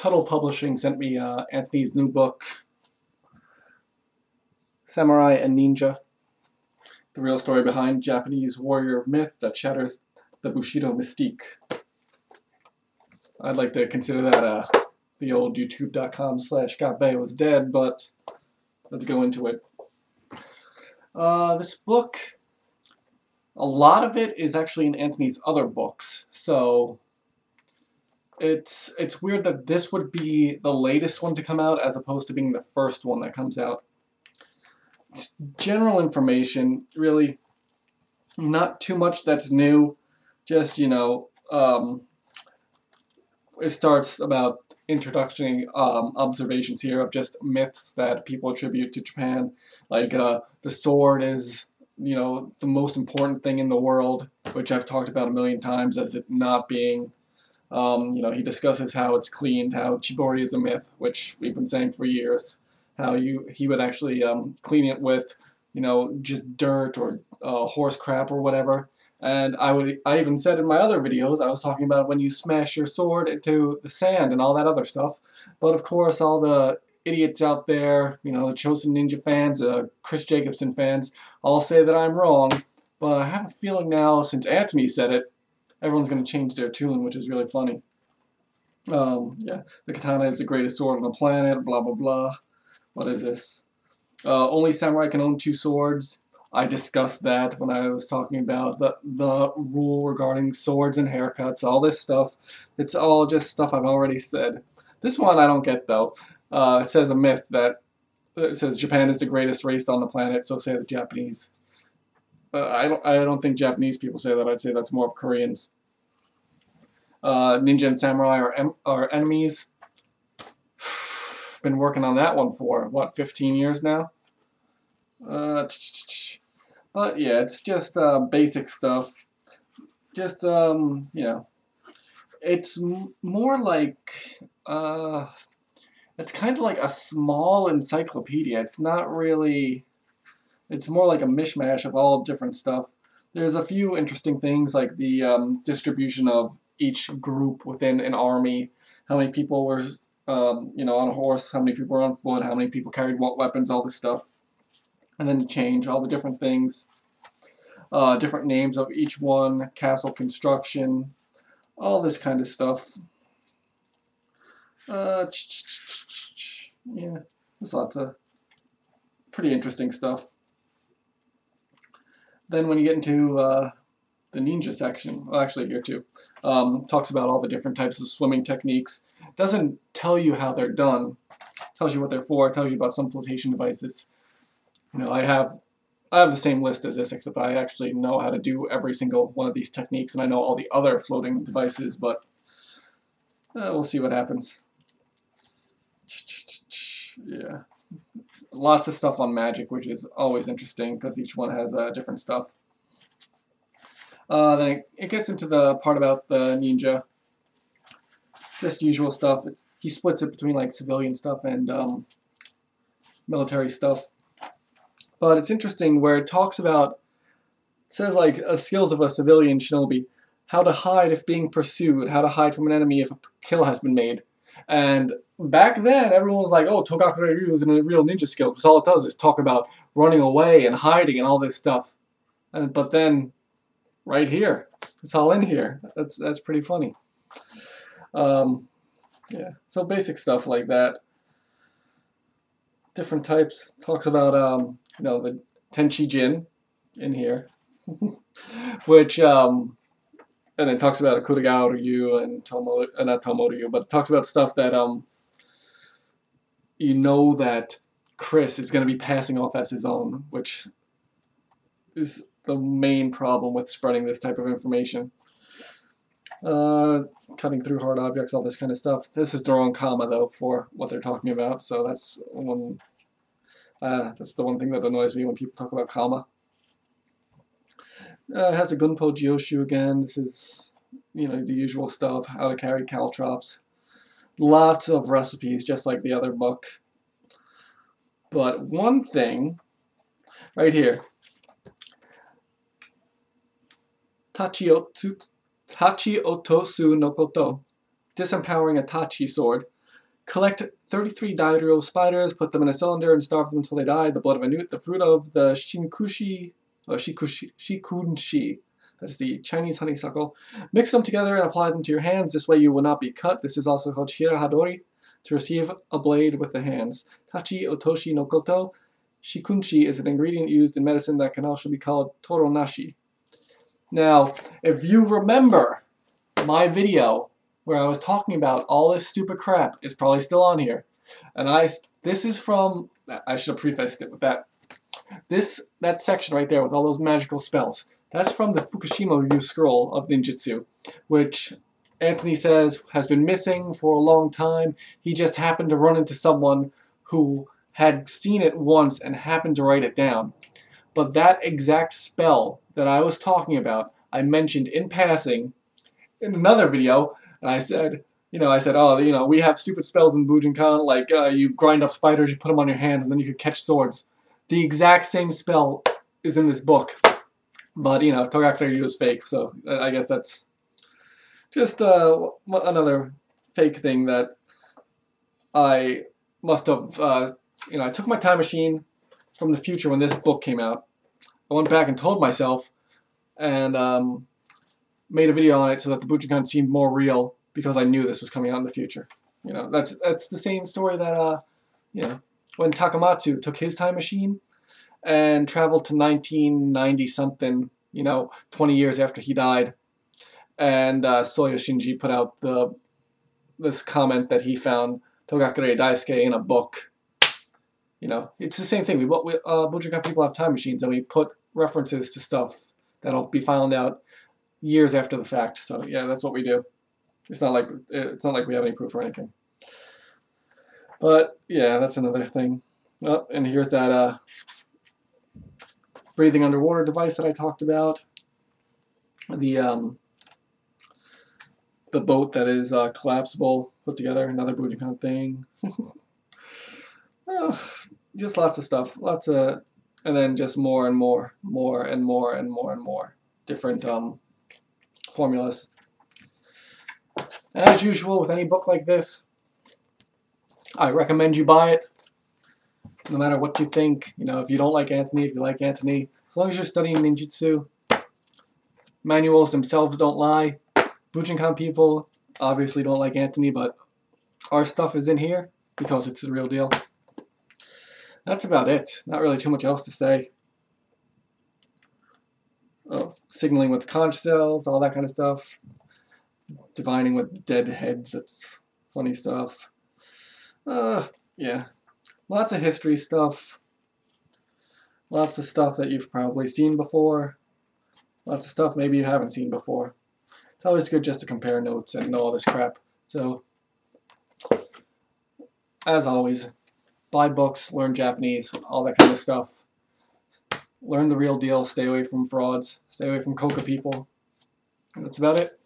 Tuttle Publishing sent me Antony's new book, Samurai and Ninja, the real story behind Japanese warrior myth that shatters the Bushido mystique. I'd like to consider that the old youtube.com/gotbay was dead, but let's go into it. This book, a lot of it is actually in Antony's other books, so it's weird that this would be the latest one to come out as opposed to being the first one that comes out. It's general information, really not too much that's new, just, you know, it starts about introducing observations here of just myths that people attribute to Japan, like the sword is, you know, the most important thing in the world, which I've talked about a million times as it not being. You know, he discusses how it's cleaned, how Chibori is a myth, which we've been saying for years, how he would actually clean it with, you know, just dirt or horse crap or whatever. And I even said in my other videos, I was talking about when you smash your sword into the sand and all that other stuff. But of course, all the idiots out there, you know, the Chosen Ninja fans, Chris Jacobson fans, all say that I'm wrong. But I have a feeling now, since Antony said it, everyone's going to change their tune, which is really funny. Yeah, the katana is the greatest sword on the planet, blah, blah, blah. What is this? Only samurai can own 2 swords. I discussed that when I was talking about the rule regarding swords and haircuts, all this stuff. It's all just stuff I've already said. This one I don't get, though. It says a myth that it says Japan is the greatest race on the planet, so say the Japanese. I don't think Japanese people say that. I'd say that's more of Koreans. Ninja and samurai are enemies. Been working on that one for, what, 15 years now? But yeah, it's just basic stuff. Just, you know, it's more like, it's kind of like a small encyclopedia. It's not really, it's more like a mishmash of all different stuff. There's a few interesting things like the distribution of each group within an army, how many people were, you know, on a horse, how many people were on foot, how many people carried what weapons, all this stuff. And then to change all the different things, different names of each one, castle construction, all this kind of stuff. Yeah, there's lots of pretty interesting stuff. Then when you get into the ninja section, well, actually here too, talks about all the different types of swimming techniques. Doesn't tell you how they're done, tells you what they're for, tells you about some flotation devices. You know, I have the same list as this, except I actually know how to do every single one of these techniques, and I know all the other floating devices, but we'll see what happens. Yeah, lots of stuff on magic, which is always interesting, because each one has different stuff. Then it gets into the part about the ninja. Just usual stuff. He splits it between like civilian stuff and military stuff. But it's interesting where it talks about, it says like skills of a civilian shinobi, how to hide if being pursued, how to hide from an enemy if a kill has been made. And back then everyone was like, oh, Togakure Ryu is a real ninja skill, because all it does is talk about running away and hiding and all this stuff. But then, right here, it's all in here. That's pretty funny. Yeah, so basic stuff like that. Different types. Talks about you know, the Tenchi Jin in here, which and then talks about Akutagawa Ryu and not Tomo Ryu, but it talks about stuff that you know that Chris is going to be passing off as his own, which is the main problem with spreading this type of information. Cutting through hard objects, all this kind of stuff. This is the wrong comma, though, for what they're talking about, so that's one. That's the one thing that annoys me when people talk about comma. It has a Gunpo Gyoshu again. This is, you know, the usual stuff, how to carry caltrops. Lots of recipes, just like the other book. But one thing, right here, Tachi Otosu no Koto, disempowering a Tachi sword. Collect 33 dihedral spiders, put them in a cylinder, and starve them until they die. The blood of a newt, the fruit of the shikunshi. That's the Chinese honeysuckle. Mix them together and apply them to your hands. This way you will not be cut. This is also called shirahadori, to receive a blade with the hands. Tachi otoshi no koto. Shikunshi is an ingredient used in medicine that can also be called toronashi. Now, if you remember my video where I was talking about all this stupid crap, it's probably still on here. And this is from, I should have prefaced it with that. That section right there with all those magical spells, that's from the Fukushima Review Scroll of Ninjutsu, which Antony says has been missing for a long time. He just happened to run into someone who had seen it once and happened to write it down. But that exact spell that I was talking about, I mentioned in passing in another video, and I said, oh, we have stupid spells in Bujinkan, like you grind up spiders, you put them on your hands, and then you can catch swords. The exact same spell is in this book, but Togakure is fake, so I guess that's just another fake thing that I must have, I took my time machine from the future when this book came out. I went back and told myself, and made a video on it so that the Bujinkan seemed more real because I knew this was coming out in the future. That's the same story that when Takamatsu took his time machine and traveled to 1990 something, 20 years after he died, and Soya Shinji put out this comment that he found Togakure Daisuke in a book. It's the same thing. We Bujinkan people have time machines, and we put references to stuff that'll be found out years after the fact. So yeah, that's what we do. It's not like we have any proof or anything. But yeah, that's another thing. Oh, and here's that breathing underwater device that I talked about. The boat that is collapsible, put together, another Bujinkan thing. Just lots of stuff, and then just more and more different formulas. As usual with any book like this, I recommend you buy it, no matter what you think. If you don't like Antony, if you like Antony, as long as you're studying ninjutsu, manuals themselves don't lie. Bujinkan people obviously don't like Antony, but our stuff is in here because it's the real deal. That's about it. Not really too much else to say. Oh, signaling with conch cells, all that kind of stuff. Divining with dead heads, that's funny stuff. Yeah. Lots of history stuff. Lots of stuff that you've probably seen before. Lots of stuff maybe you haven't seen before. It's always good just to compare notes and know all this crap. So, as always, buy books, learn Japanese, all that kind of stuff. Learn the real deal, stay away from frauds, stay away from coca people. And that's about it.